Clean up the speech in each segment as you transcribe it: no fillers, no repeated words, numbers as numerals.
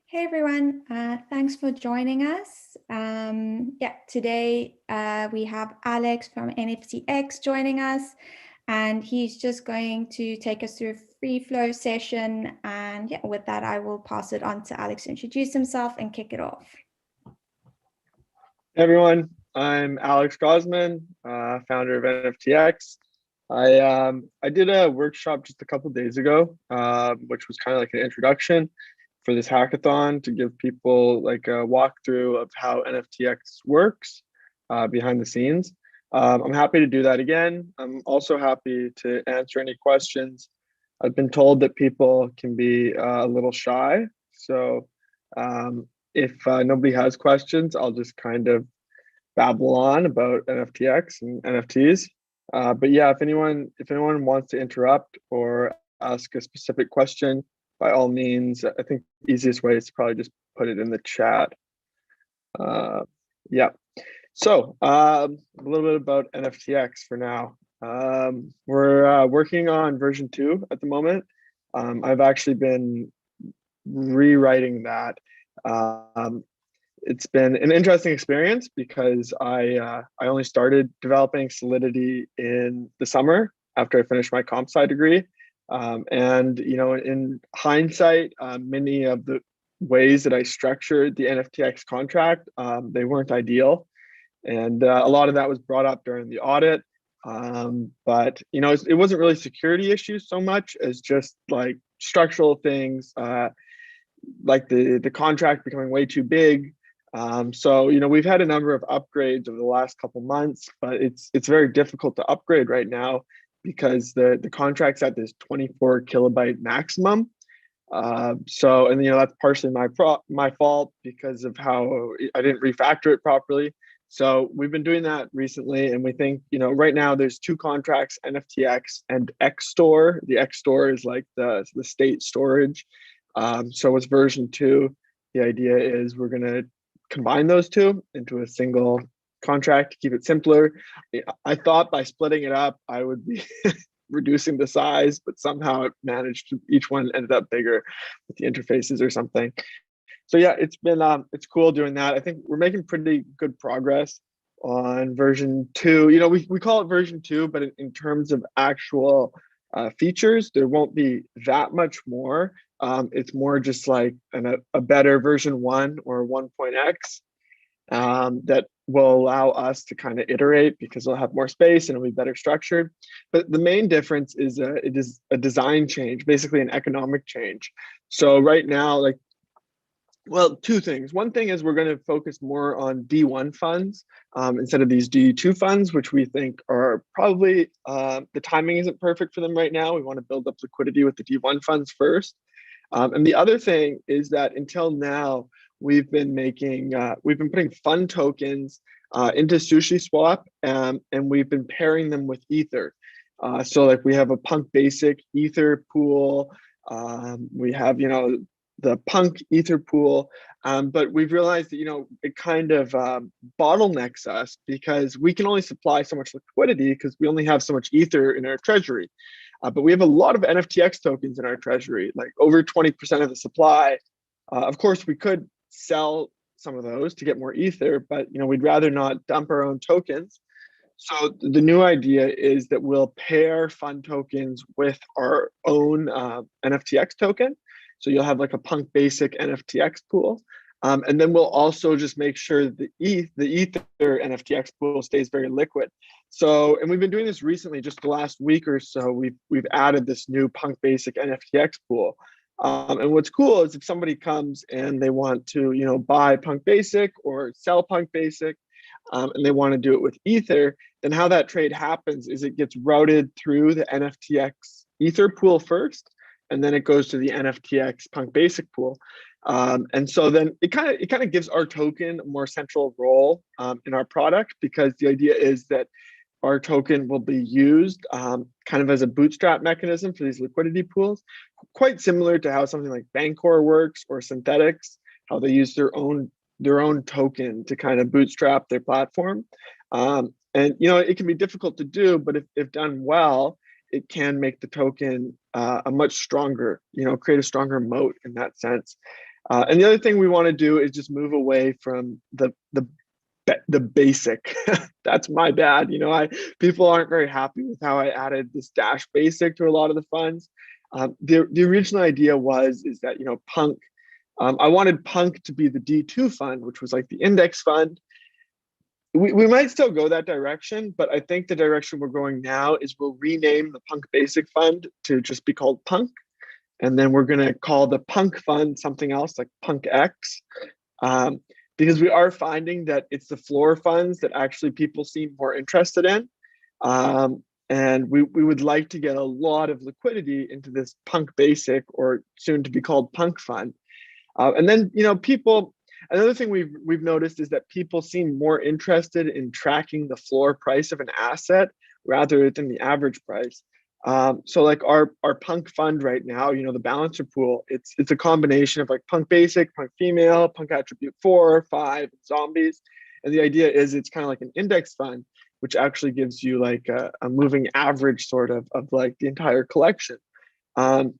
Hey everyone, thanks for joining us. Today we have Alex from NFTX joining us, and he's just going to take us through a free flow session. And yeah, with that, I will pass it on to Alex to introduce himself and kick it off. Hey everyone, I'm Alex Gausman, founder of NFTX. I did a workshop just a couple days ago, which was kind of like an introduction for this hackathon to give people like a walkthrough of how NFTX works behind the scenes. I'm happy to do that again. I'm also happy to answer any questions. I've been told that people can be a little shy, so if nobody has questions, I'll just kind of babble on about NFTX and NFTs. But yeah, if anyone wants to interrupt or ask a specific question, by all means, I think the easiest way is to probably just put it in the chat. Yeah. So a little bit about NFTX for now. We're working on version 2 at the moment. I've actually been rewriting that. It's been an interesting experience because I only started developing Solidity in the summer after I finished my comp sci degree. And in hindsight, many of the ways that I structured the NFTX contract, they weren't ideal. And a lot of that was brought up during the audit. But it wasn't really security issues so much as just like structural things, like the contract becoming way too big. So we've had a number of upgrades over the last couple months, but it's very difficult to upgrade right now because the contract's at this 24 kilobyte maximum. And that's partially my fault because of how I didn't refactor it properly. So we've been doing that recently, and we think right now there's 2 contracts, NFTX and XStore. The XStore is like the state storage. So with version 2, the idea is we're going to combine those 2 into a single contract to keep it simpler. I thought by splitting it up, I would be reducing the size, but somehow it managed to, each one ended up bigger with the interfaces or something. So yeah, it's been it's cool doing that. I think we're making pretty good progress on version 2. We call it version 2, but in terms of actual features, there won't be that much more. It's more just like a better version 1 or 1.x that will allow us to kind of iterate because it'll have more space and it'll be better structured. But the main difference is it is a design change, basically an economic change. So right now, well, 2 things. One thing is we're going to focus more on D1 funds instead of these D2 funds, which we think are probably, the timing isn't perfect for them right now. We want to build up liquidity with the D1 funds first. And the other thing is that until now, we've been putting fund tokens into SushiSwap, and we've been pairing them with Ether. So like we have a Punk Basic Ether pool. We have, the Punk Ether pool, but we've realized that, it kind of bottlenecks us because we can only supply so much liquidity because we only have so much Ether in our treasury. But we have a lot of NFTX tokens in our treasury, like over 20% of the supply. Of course, we could sell some of those to get more Ether, but we'd rather not dump our own tokens. So the new idea is that we'll pair fund tokens with our own NFTX token. So you'll have like a Punk Basic NFTX pool. And then we'll also just make sure that the Ether NFTX pool stays very liquid. So, and we've been doing this recently, just the last week or so, we've added this new Punk Basic NFTX pool. And what's cool is if somebody comes and they want to, buy Punk Basic or sell Punk Basic, and they want to do it with Ether, then how that trade happens is it gets routed through the NFTX Ether pool first, and then it goes to the NFTX Punk Basic pool. And so then it kind of gives our token a more central role in our product, because the idea is that our token will be used kind of as a bootstrap mechanism for these liquidity pools, quite similar to how something like Bancor works or Synthetics, how they use their own token to kind of bootstrap their platform. And it can be difficult to do, but if done well, it can make the token a much stronger, create a stronger moat in that sense. And the other thing we want to do is just move away from the basic. That's my bad. People aren't very happy with how I added this dash basic to a lot of the funds. The original idea is that Punk. I wanted Punk to be the D2 fund, which was like the index fund. We might still go that direction, but I think the direction we're going now is we'll rename the Punk Basic Fund to just be called Punk. And then we're going to call the Punk Fund something else like Punk X. Because we are finding that it's the floor funds that actually people seem more interested in. And we would like to get a lot of liquidity into this Punk Basic, or soon to be called Punk Fund. And then, another thing we've noticed is that people seem more interested in tracking the floor price of an asset rather than the average price. So like our Punk fund right now, the balancer pool, it's a combination of like Punk Basic, Punk Female, Punk Attribute 4, 5, Zombies. And the idea is it's kind of like an index fund, which actually gives you like a moving average sort of like the entire collection. And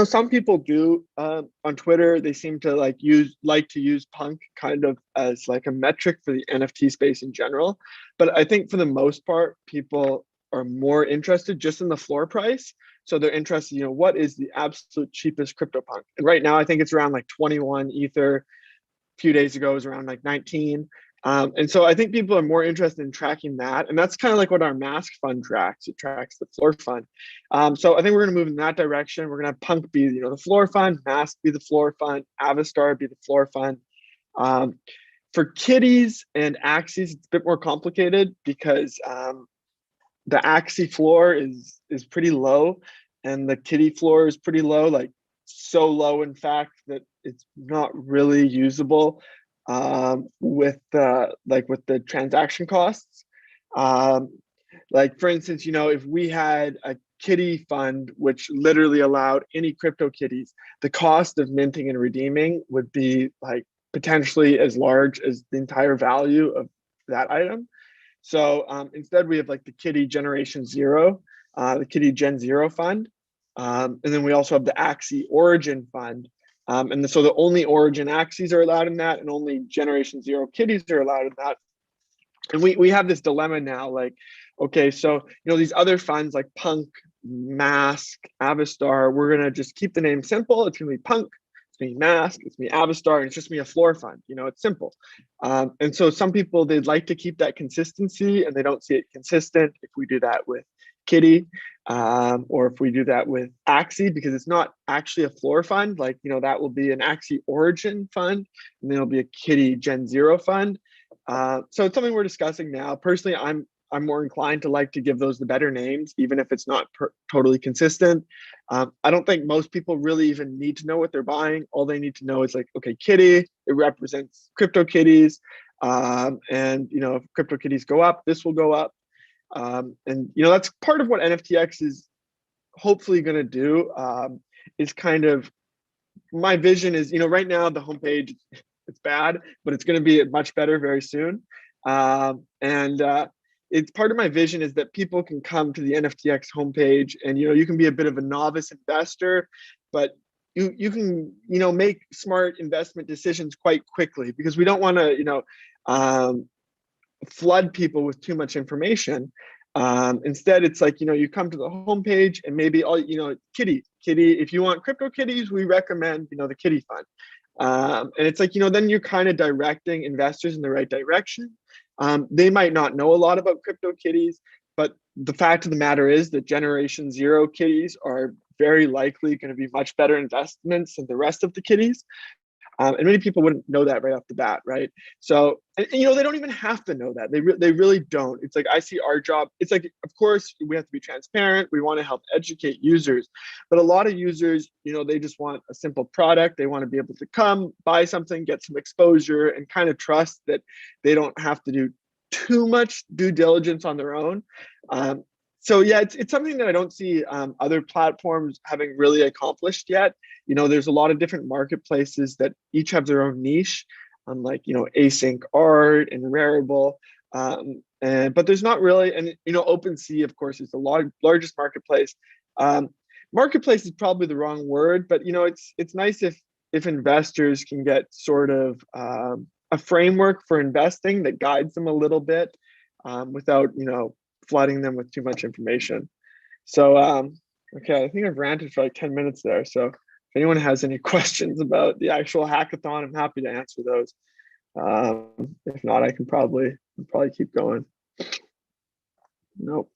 some people do on Twitter, they seem to like to use Punk kind of as like a metric for the NFT space in general. But I think for the most part, people are more interested just in the floor price. So they're interested, what is the absolute cheapest CryptoPunk? And right now, I think it's around like 21 Ether. A few days ago, it was around like 19. And so I think people are more interested in tracking that. And that's kind of like what our Mask fund tracks. It tracks the floor fund. So I think we're going to move in that direction. We're going to have Punk be, the floor fund, Mask be the floor fund, Avistar be the floor fund. For kitties and Axies, it's a bit more complicated because the Axie floor is pretty low and the kitty floor is pretty low, like so low, in fact, that it's not really usable with the transaction costs. Like for instance, if we had a kitty fund which literally allowed any crypto kitties, the cost of minting and redeeming would be like potentially as large as the entire value of that item. So instead we have like the kitty generation 0, the kitty gen 0 fund. And then we also have the Axie origin fund. So the only origin Axies are allowed in that, and only generation 0 kitties are allowed in that. And we have this dilemma now, like, okay, so these other funds like Punk, Mask, Avistar, we're gonna just keep the name simple. It's gonna be Punk, it's gonna be Mask, it's gonna be Avistar, and it's just gonna be a floor fund. It's simple. And so some people, they'd like to keep that consistency, and they don't see it consistent if we do that with Kitty, or if we do that with Axie, because it's not actually a floor fund. Like, that will be an Axie origin fund, and then it'll be a Kitty Gen 0 fund. So it's something we're discussing now. Personally, I'm more inclined to like to give those the better names, even if it's not totally consistent. I don't think most people really even need to know what they're buying. All they need to know is like, okay, Kitty, it represents crypto kitties. And if crypto kitties go up, this will go up. And that's part of what NFTX is hopefully going to do. Is kind of, my vision is, right now the homepage, it's bad, but it's going to be much better very soon. It's part of my vision is that people can come to the NFTX homepage and you can be a bit of a novice investor, but you can make smart investment decisions quite quickly, because we don't want to flood people with too much information. Instead, it's like, you come to the homepage and maybe kitty, if you want crypto kitties, we recommend the kitty fund. And it's like, then you're kind of directing investors in the right direction. They might not know a lot about crypto kitties, but the fact of the matter is that generation 0 kitties are very likely going to be much better investments than the rest of the kitties. And many people wouldn't know that right off the bat, right? So, and they don't even have to know that. They really don't. It's like, I see our job. It's like, of course, we have to be transparent. We want to help educate users. But a lot of users, they just want a simple product. They want to be able to come, buy something, get some exposure, and kind of trust that they don't have to do too much due diligence on their own. So yeah, it's something that I don't see other platforms having really accomplished yet. There's a lot of different marketplaces that each have their own niche, like async art and Rarible, but there's not really. And OpenSea, of course, is the largest marketplace. Marketplace is probably the wrong word, but it's nice if if investors can get sort of a framework for investing that guides them a little bit without, flooding them with too much information. So, okay, I think I've ranted for like 10 minutes there. So if anyone has any questions about the actual hackathon, I'm happy to answer those. If not, I can probably keep going. Nope.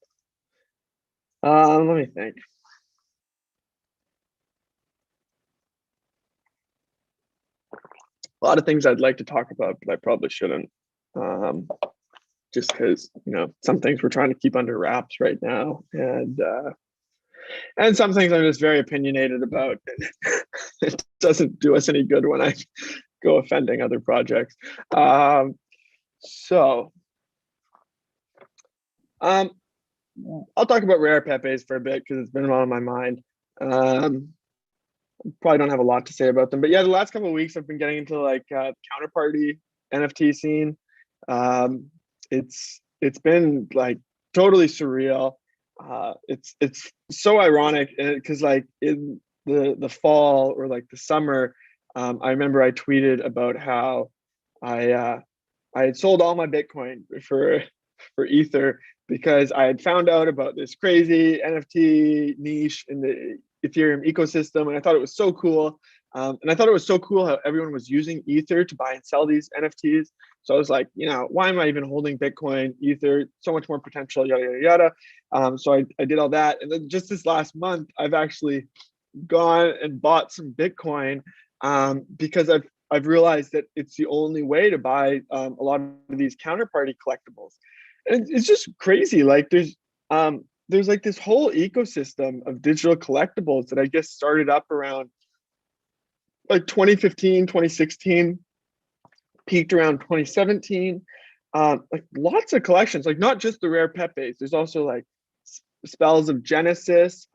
Let me think. A lot of things I'd like to talk about, but I probably shouldn't. Just because, some things we're trying to keep under wraps right now. And some things I'm just very opinionated about. It doesn't do us any good when I go offending other projects. So I'll talk about rare Pepes for a bit because it's been on my mind. Probably don't have a lot to say about them, but yeah, the last couple of weeks I've been getting into like Counterparty NFT scene. It's been like totally surreal. It's so ironic because like in the fall or like the summer, I remember I tweeted about how I had sold all my Bitcoin for Ether because I had found out about this crazy NFT niche in the Ethereum ecosystem, and I thought it was so cool. And I thought it was so cool how everyone was using Ether to buy and sell these NFTs. So I was like, why am I even holding Bitcoin, Ether? So much more potential, yada, yada, yada. So I did all that. And then just this last month, I've actually gone and bought some Bitcoin because I've realized that it's the only way to buy a lot of these counterparty collectibles. And it's just crazy. Like there's like this whole ecosystem of digital collectibles that I guess started up around like 2015, 2016, peaked around 2017. Like lots of collections, like not just the rare Pepes. There's also like spells of Genesis,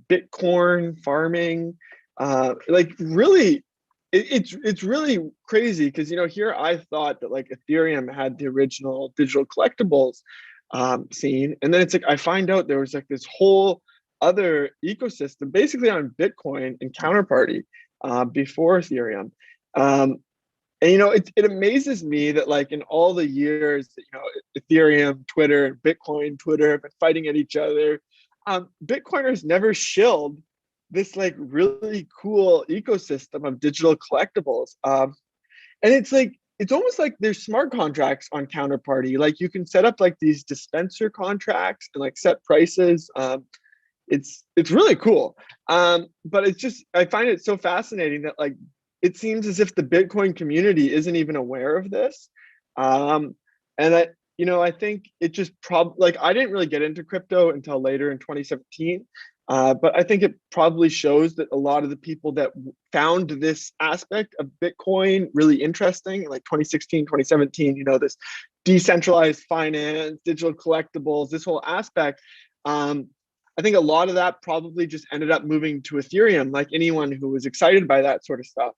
Bitcoin farming, like really it's really crazy because here I thought that like Ethereum had the original digital collectibles scene, and then it's like I find out there was like this whole other ecosystem basically on Bitcoin and Counterparty before Ethereum. And it amazes me that like in all the years that Ethereum, Twitter, and Bitcoin, Twitter have been fighting at each other, Bitcoiners never shilled this like really cool ecosystem of digital collectibles. And it's almost like there's smart contracts on Counterparty. Like you can set up like these dispenser contracts and like set prices. It's really cool. But it's just I find it so fascinating that like it seems as if the Bitcoin community isn't even aware of this. And I think it just probably like I didn't really get into crypto until later in 2017. But I think it probably shows that a lot of the people that found this aspect of Bitcoin really interesting, like 2016, 2017, this decentralized finance, digital collectibles, this whole aspect. I think a lot of that probably just ended up moving to Ethereum, like anyone who was excited by that sort of stuff.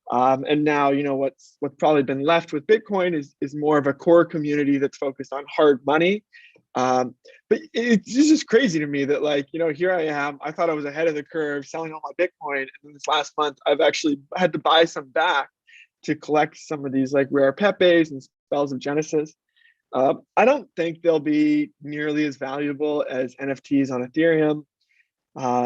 And now, what's probably been left with Bitcoin is more of a core community that's focused on hard money. But it's just crazy to me that like, here I am, I thought I was ahead of the curve selling all my Bitcoin. And then this last month, I've actually had to buy some back to collect some of these like rare Pepes and spells of Genesis. I don't think they'll be nearly as valuable as NFTs on Ethereum.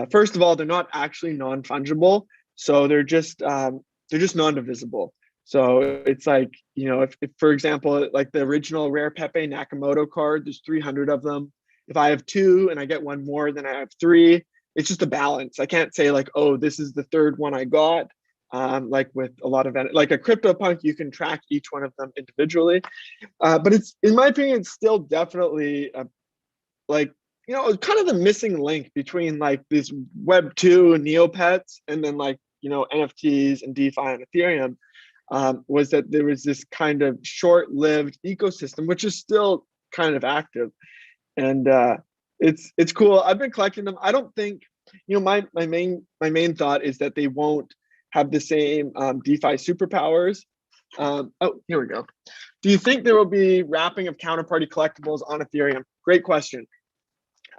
First of all, they're not actually non-fungible. So they're just non-divisible. So it's like, if for example, like the original rare Pepe Nakamoto card, there's 300 of them. If I have two and I get one more, then I have three. It's just a balance. I can't say like, oh, this is the third one I got. Like with a lot of like a CryptoPunk, you can track each one of them individually. But it's, in my opinion, it's still definitely like, kind of the missing link between like these Web 2 Neopets and then like, NFTs and DeFi and Ethereum. Was that there was this kind of short-lived ecosystem, which is still kind of active, and it's cool. I've been collecting them. I don't think my main thought is that they won't have the same DeFi superpowers. Oh, here we go. Do you think there will be wrapping of counterparty collectibles on Ethereum? Great question.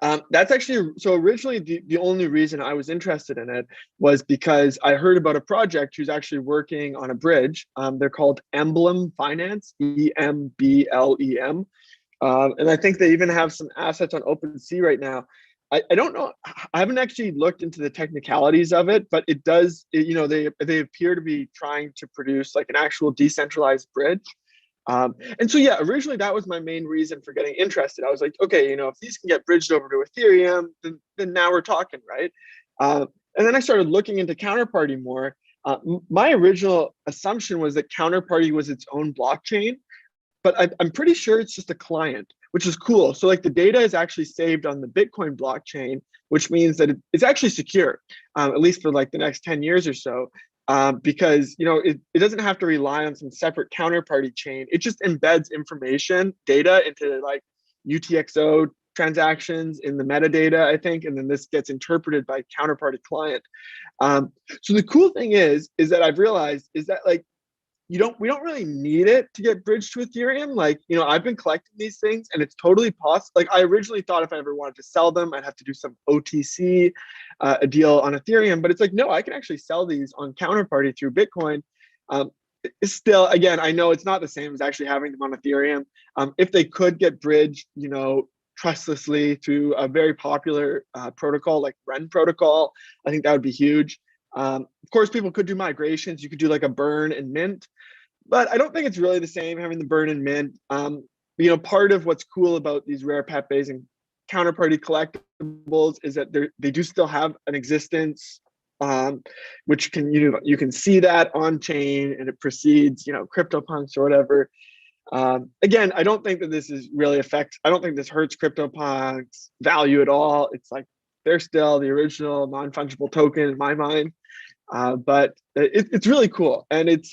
That's actually, so originally the only reason I was interested in it was because I heard about a project who's actually working on a bridge. They're called Emblem Finance, EMBLEM. And I think they even have some assets on OpenSea right now. I don't know. I haven't actually looked into the technicalities of it, but it does, they appear to be trying to produce like an actual decentralized bridge. And so, yeah, originally that was my main reason for getting interested. I was like, okay, if these can get bridged over to Ethereum, then now we're talking, right? And then I started looking into Counterparty more. My original assumption was that Counterparty was its own blockchain, but I'm pretty sure it's just a client, which is cool. So like the data is actually saved on the Bitcoin blockchain, which means that it's actually secure, at least for like the next 10 years or so. Because it doesn't have to rely on some separate counterparty chain. It just embeds information, data into like UTXO transactions in the metadata, I think, and then this gets interpreted by counterparty client. So the cool thing is that I've realized is that like we don't really need it to get bridged to Ethereum. Like, I've been collecting these things and it's totally possible. Like I originally thought if I ever wanted to sell them, I'd have to do some OTC, a deal on Ethereum, but it's like, no, I can actually sell these on Counterparty through Bitcoin. It's still, again, I know it's not the same as actually having them on Ethereum. If they could get bridged, trustlessly through a very popular protocol like Ren protocol, I think that would be huge. Of course, people could do migrations. You could do like a burn and mint, but I don't think it's really the same having the burn and mint. Part of what's cool about these rare Pepes and counterparty collectibles is that they do still have an existence, which you can see that on chain and it precedes CryptoPunks or whatever. Again, I don't think that this is really I don't think this hurts CryptoPunks value at all. It's like they're still the original non-fungible token in my mind. But it's really cool. And it's,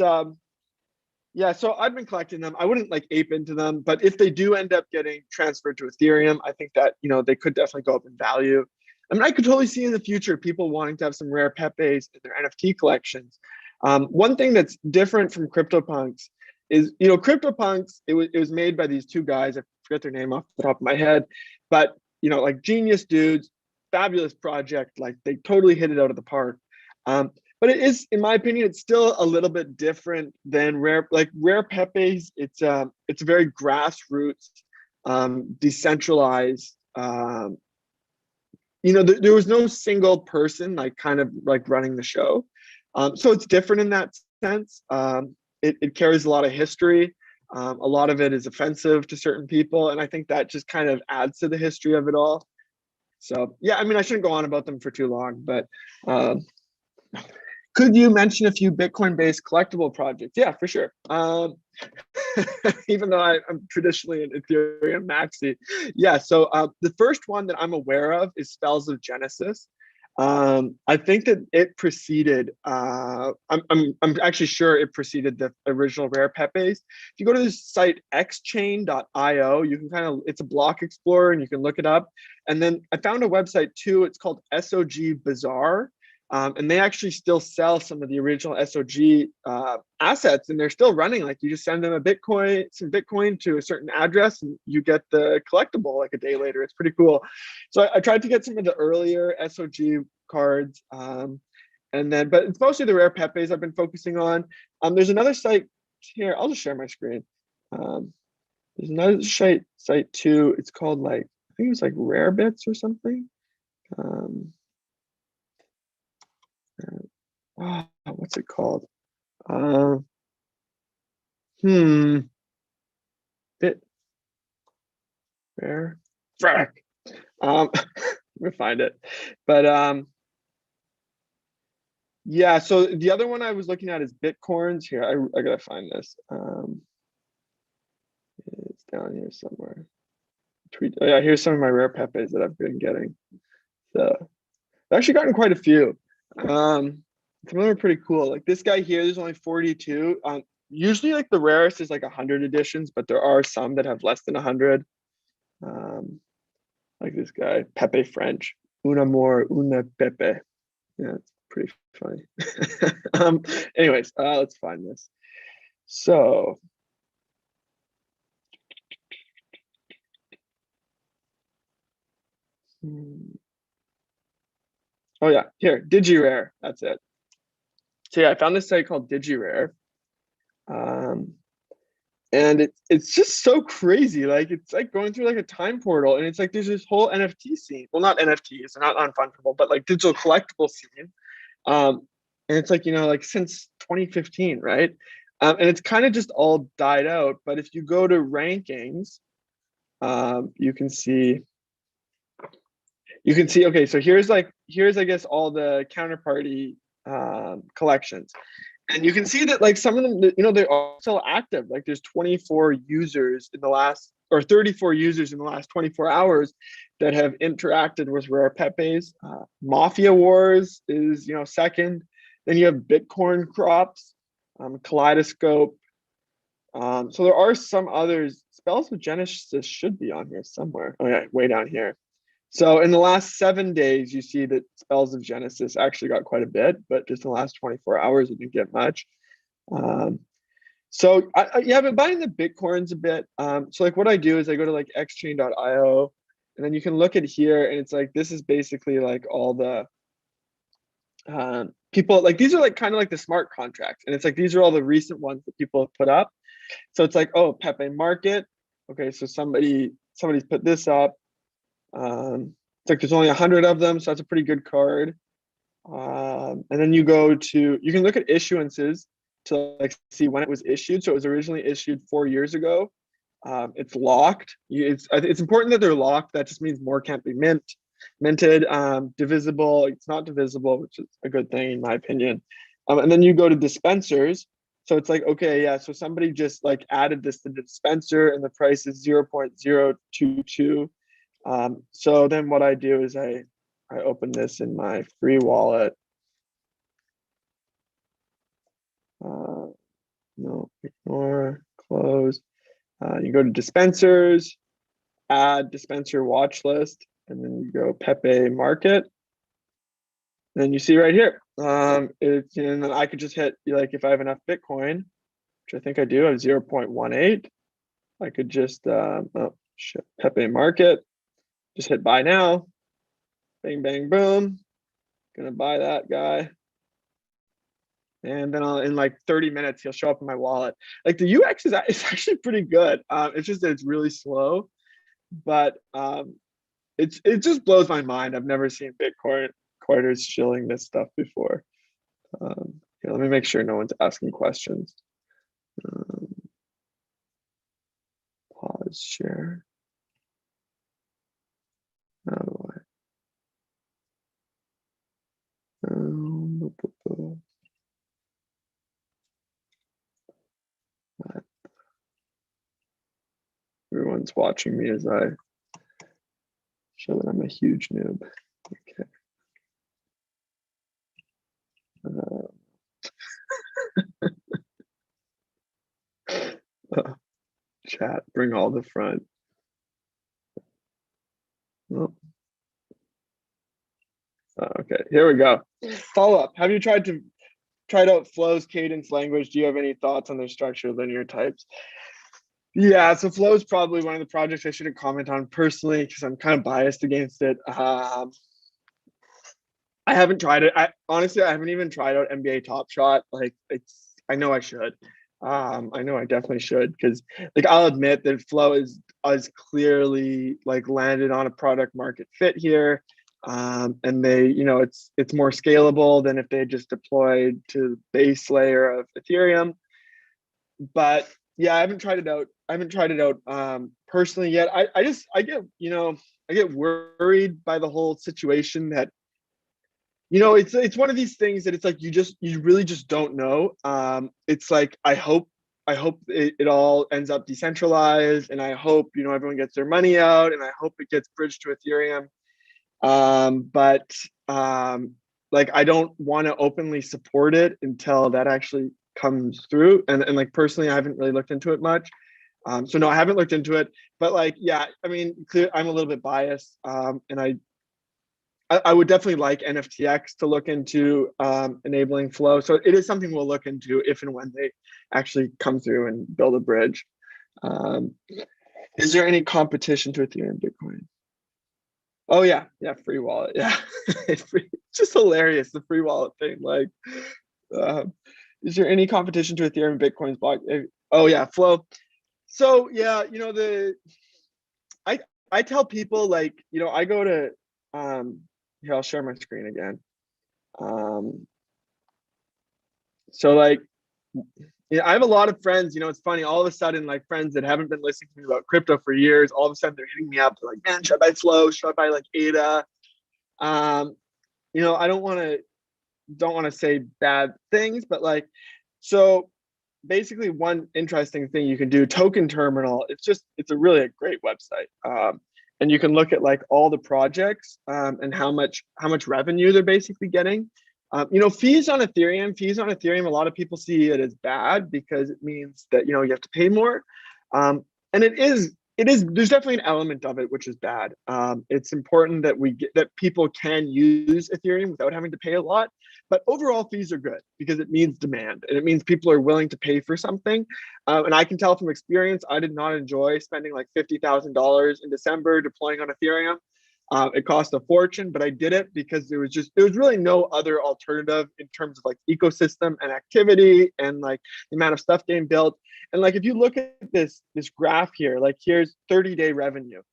yeah, so I've been collecting them. I wouldn't like ape into them, but if they do end up getting transferred to Ethereum, I think that, they could definitely go up in value. I mean, I could totally see in the future people wanting to have some rare Pepes in their NFT collections. One thing that's different from CryptoPunks is, CryptoPunks, it was made by these two guys. I forget their name off the top of my head, but, like genius dudes, fabulous project. Like they totally hit it out of the park. But it is, in my opinion, it's still a little bit different than rare Pepes. It's a very grassroots, decentralized. There was no single person like kind of like running the show, so it's different in that sense. It carries a lot of history. A lot of it is offensive to certain people, and I think that just kind of adds to the history of it all. So yeah, I mean, I shouldn't go on about them for too long, but. Could you mention a few Bitcoin-based collectible projects? Yeah, for sure. Even though I'm traditionally an Ethereum maxi. Yeah, so the first one that I'm aware of is Spells of Genesis. I think that it preceded, I'm actually sure it preceded the original Rare Pepes. If you go to this site xchain.io, you can it's a block explorer and you can look it up. And then I found a website too, it's called SOG Bazaar. And they actually still sell some of the original SOG assets, and they're still running. Like you just send them some Bitcoin to a certain address, and you get the collectible like a day later. It's pretty cool. So I tried to get some of the earlier SOG cards, but it's mostly the rare Pepes I've been focusing on. There's another site here. I'll just share my screen. There's another site too. It's called like I think it was like Rare Bits or something. What's it called? Bit rare. Frack. Let me find it. But yeah, so the other one I was looking at is Bitcoins. Here, I gotta find this. It's down here somewhere. Oh yeah, here's some of my rare Pepes that I've been getting. So I've actually gotten quite a few. Some of them are pretty cool. Like this guy here, there's only 42. Usually like the rarest is like 100 editions, but there are some that have less than 100. Like this guy, Pepe French. Un amor, una Pepe. Yeah, it's pretty funny. Anyways, let's find this. So Oh yeah, here, DigiRare, that's it. So yeah, I found this site called DigiRare. And it's just so crazy. Like it's like going through like a time portal, and it's like there's this whole NFT scene. Well, not NFTs, they're not non-fungible, but like digital collectible scene. And it's like, like since 2015, right? And it's kind of just all died out. But if you go to rankings, you can see, okay, so here's I guess all the counterparty collections. And you can see that like some of them, they are still active. Like there's 24 users in the last, or 34 users in the last 24 hours that have interacted with Rare Pepe's. Mafia Wars is, second. Then you have Bitcoin Crops, Kaleidoscope. So there are some others. Spells of Genesis should be on here somewhere. Oh yeah, way down here. So in the last 7 days, you see that Spells of Genesis actually got quite a bit, but just in the last 24 hours, it didn't get much. So yeah, I've been buying the Bitcoins a bit. So like what I do is I go to like xchain.io, and then you can look at here, and it's like, this is basically like all the people, like these are like kind of like the smart contracts. And it's like, these are all the recent ones that people have put up. So it's like, oh, Pepe Market. Okay, so somebody's put this up. It's like there's only 100 of them, so that's a pretty good card. And then you can look at issuances to like see when it was issued. So it was originally issued 4 years ago. It's locked. It's important that they're locked. That just means more can't be minted. Divisible. It's not divisible, which is a good thing in my opinion. And then you go to dispensers. So it's like, okay, yeah. So somebody just like added this to the dispenser, and the price is 0.022. So then what I do is I open this in my free wallet. No, ignore, close. You go to dispensers, add dispenser watch list, and then you go Pepe Market. And then you see right here, and then I could just hit, like, if I have enough Bitcoin, which I think I do, I have 0.18. I could just, oh shit, Pepe Market, just hit buy now, bang, bang, boom. Gonna buy that guy. And then in like 30 minutes, he'll show up in my wallet. Like the UX is actually pretty good. It's just that it's really slow, but it just blows my mind. I've never seen Bitcoin quarters shilling this stuff before. Here, let me make sure no one's asking questions. Pause share. How do I? Everyone's watching me as I show that I'm a huge noob. Okay. Chat, bring all the front. Oh. Okay, here we go. Follow up. Have you tried out Flow's cadence language? Do you have any thoughts on their structure, linear types? Yeah, so Flow is probably one of the projects I shouldn't comment on personally because I'm kind of biased against it. I haven't tried it. Honestly, I haven't even tried out NBA Top Shot. Like I know I should. I know I definitely should, because like I'll admit that Flow is clearly like landed on a product market fit here. And they, it's more scalable than if they just deployed to the base layer of Ethereum. But yeah, I haven't tried it out. Personally yet. I get worried by the whole situation that, it's one of these things that it's like you really just don't know. It's like I hope it all ends up decentralized, and I hope everyone gets their money out, and I hope it gets bridged to Ethereum. But like I don't want to openly support it until that actually comes through. And like personally, I haven't really looked into it much. So no, I haven't looked into it. But like, yeah, I mean, I'm a little bit biased, and I would definitely like NFTX to look into enabling Flow. So it is something we'll look into if and when they actually come through and build a bridge. Is there any competition to Ethereum Bitcoin? Oh yeah, yeah, free wallet. Yeah, it's just hilarious, the free wallet thing. Like, uh, is there any competition to Ethereum and Bitcoin's block? Oh yeah, flow. So yeah, I I tell people, like, I go to here, I'll share my screen again. Um, so like, I have a lot of friends. It's funny. All of a sudden, like, friends that haven't been listening to me about crypto for years, all of a sudden they're hitting me up. They're like, "Man, should I buy Flow? Should I buy like ADA?" Um, I don't want to say bad things, but like, so basically, one interesting thing you can do, Token Terminal, it's a really great website. And you can look at like all the projects, and how much revenue they're basically getting. Fees on Ethereum, a lot of people see it as bad because it means that you have to pay more. And it is there's definitely an element of it which is bad. It's important that people can use Ethereum without having to pay a lot, but overall fees are good because it means demand and it means people are willing to pay for something. And I can tell from experience, I did not enjoy spending like $50,000 in December deploying on Ethereum. It cost a fortune, but I did it because there was really no other alternative in terms of like ecosystem and activity and like the amount of stuff getting built. And like, if you look at this graph here, like, here's 30-day revenue.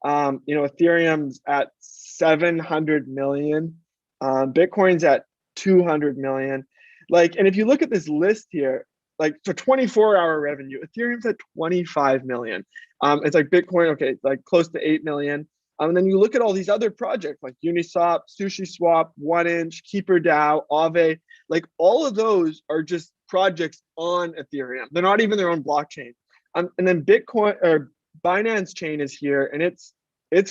Ethereum's at 700 million. Bitcoin's at 200 million. Like, and if you look at this list here, like, for 24-hour revenue, Ethereum's at 25 million. It's like Bitcoin, okay, like close to 8 million. And then you look at all these other projects like Uniswap, SushiSwap, 1inch, KeeperDAO, Aave. Like, all of those are just projects on Ethereum. They're not even their own blockchain. And then Bitcoin or Binance Chain is here, and it's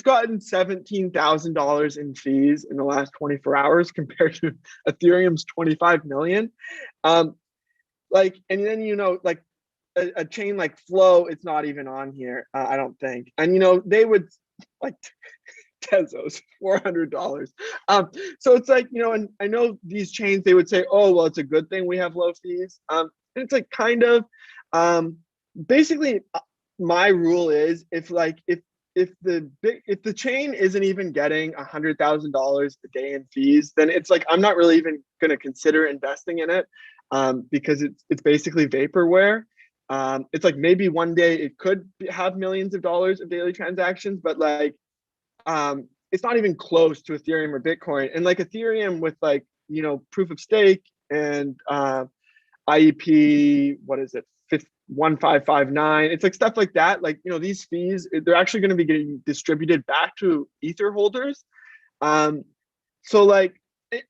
gotten $17,000 in fees in the last 24 hours compared to Ethereum's 25 million. Like, and then like a chain like Flow, it's not even on here, I don't think. And they would like Tezos, $400. So it's like, and I know these chains, they would say, oh, well, it's a good thing we have low fees. And it's like, kind of, basically, my rule is, if the chain isn't even getting $100,000 a day in fees, then it's like, I'm not really even going to consider investing in it, because it's basically vaporware. It's like, maybe one day it could have millions of dollars of daily transactions, but like, it's not even close to Ethereum or Bitcoin. And like Ethereum with like, proof of stake and IEP, what is it, 1559? It's like stuff like that. Like, these fees, they're actually going to be getting distributed back to Ether holders. So like,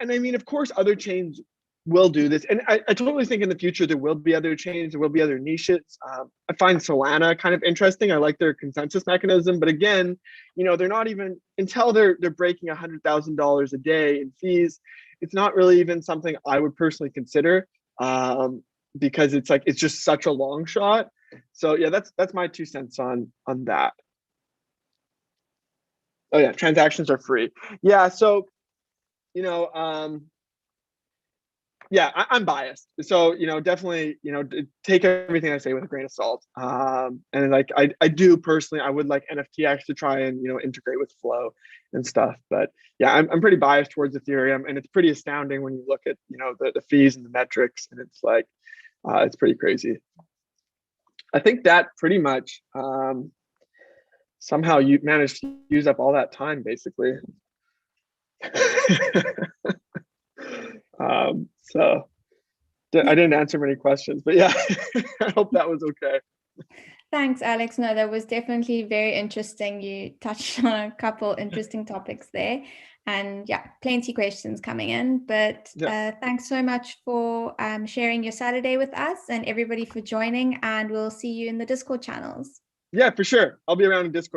and I mean, of course, other chains will do this. And I totally think in the future there will be other chains, there will be other niches. I find Solana kind of interesting. I like their consensus mechanism, but again, they're not even, until they're breaking $100,000 a day in fees, it's not really even something I would personally consider, because it's like, it's just such a long shot. So yeah, that's my 2 cents on that. Oh yeah, transactions are free. Yeah, so yeah, I'm biased, so definitely, take everything I say with a grain of salt. And like, I do personally, I would like NFTX to try and integrate with Flow and stuff, but yeah, I'm pretty biased towards Ethereum, and it's pretty astounding when you look at the fees and the metrics, and it's like, it's pretty crazy. I think that pretty much, somehow you managed to use up all that time basically. So I didn't answer many questions, but yeah, I hope that was okay. Thanks, Alex. No, that was definitely very interesting. You touched on a couple interesting topics there, and yeah, plenty questions coming in. But Yeah, thanks so much for sharing your Saturday with us, and everybody for joining. And we'll see you in the Discord channels. yeah, for sure. I'll be around in Discord.